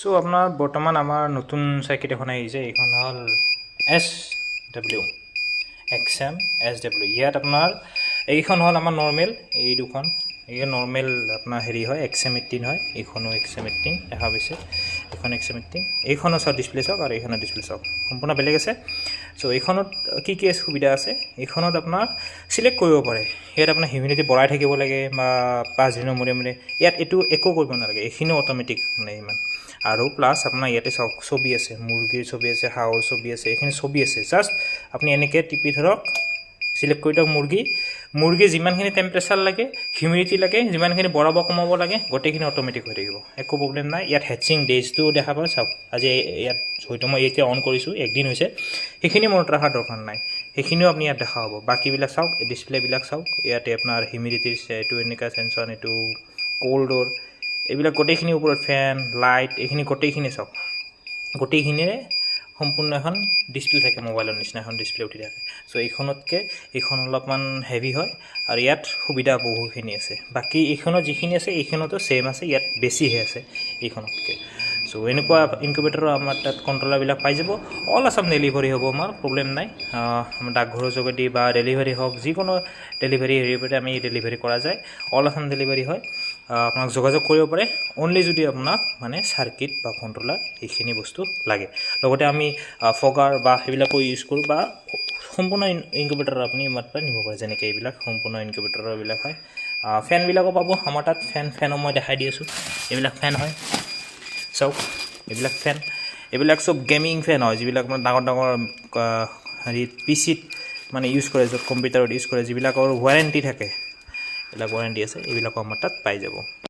so আপোনাৰ বৰ্তমান আমাৰ নতুন সাৰ্কিট এখন আহিছে এইখন হ'ল SW XM SW ইয়াত আপোনাৰ এইখন হ'ল আমাৰ নৰ্মেল এই দুখন এই নৰ্মেল আপোনাৰ হেৰি হয় XM18 হয় এইখনো XM18 দেখা পাইছে এইখন XM18 এইখনো চাওক ডিসপ্লে চাওক আৰু এইখনৰ ডিসপ্লে চাওক সম্পূৰ্ণ বেলেগ আছে সো এইখনত কি কি সুবিধা আছে এইখনত আপোনাৰ সিলেক্ট কৰিব পাৰে ইয়াত আপোনাৰ হিউমিডিটি বঢ়াই থাকিব লাগে বা 5 দিনৰ মূৰে মূৰে ইয়াত এটো একো কৰিব নালাগে এইখিনি অটোমেটিক মানে ইমান আৰু প্লাস আপোনাৰ ইয়াতে চাওক ছবি আছে মুৰ্গীৰ ছবি আছে হাঁহৰ ছবি আছে এইখিনি ছবি আছে জাস্ট আপুনি এনেকৈ টিপি ধৰক সিলেক্ট কৰি দিয়ক মুৰ্গী যিমানখিনি টেম্পাৰেচাৰ লাগে হিউমিডিটি লাগে যিমানখিনি বঢ়াব কমাব লাগে গোটেইখিনি অটোমেটিক হৈ থাকিব একো প্ৰবলেম নাই ইয়াত হেচিং ডেজটো দেখা পায় চাওক আজি ইয়াত হয়তো মই এতিয়া অন কৰিছোঁ একদিন হৈছে সেইখিনি মনত ৰখাৰ দৰকাৰ নাই সেইখিনিও আপুনি ইয়াত দেখা পাব বাকীবিলাক চাওক ডিসপ্লেবিলাক চাওক ইয়াতে আপোনাৰ হিউমিডিটিৰ এইটো এনেকা সেন্সৰ এইটো কোল্ডৰ এইবিলাক গোটেইখিনি ওপৰত ফেন লাইট এইখিনি গোটেইখিনি চাওক গোটেইখিনিৰে সম্পূৰ্ণ এখন ডিসপ্লে থাকে মোবাইলৰ নিচিনা এখন ডিসপ্লে উঠি থাকে সো এইখনতকে এইখন অলপমান হেভি হয় আৰু ইয়াত সুবিধা বহুখিনি আছে বাকি এইখনত যিখিনি আছে এইখনতো সেম আছে ইয়াত বেছিহে আছে এইখনতকে সো এনেকুৱা ইনকিউবেটৰৰ আমাৰ তাত কন্ট্ৰোলাৰবিলাক পাই যাব অল আসাম ডেলিভাৰী হ'ব আমাৰ প্ৰবলেম নাই আমাৰ ডাকঘৰৰ যোগেদি বা ডেলিভাৰী হওক যিকোনো ডেলিভাৰী হেৰিপৰে আমি ডেলিভাৰী কৰা যায় অল আসাম ডেলিভাৰী হয় আপোনাক যোগাযোগ কৰিব পাৰে অনলি যদি আপোনাক মানে সাৰ্কিট বা কন্ট্ৰোলাৰ এইখিনি বস্তু লাগে লগতে আমি ফগাৰ বা সেইবিলাকো ইউজ কৰোঁ বা সম্পূৰ্ণ ইনকিউবেটৰ আপুনি মাত্ৰ নিব পাৰে যেনেকৈ এইবিলাক সম্পূৰ্ণ ইনকিউবেটৰবিলাক হয় ফেনবিলাকো পাব আমাৰ তাত ফেনো মই দেখাই দি আছোঁ এইবিলাক ফেন হয় চাওক এইবিলাক সব গেমিং ফেন হয় যিবিলাক মানে ডাঙৰ ডাঙৰ হেৰি পিচিত মানে ইউজ কৰে য'ত কম্পিউটাৰত ইউজ কৰে যিবিলাকৰ ৱাৰেণ্টি থাকে এইবিলাক ৱাৰেণ্টি আছে এইবিলাকো আমাৰ তাত পাই যাব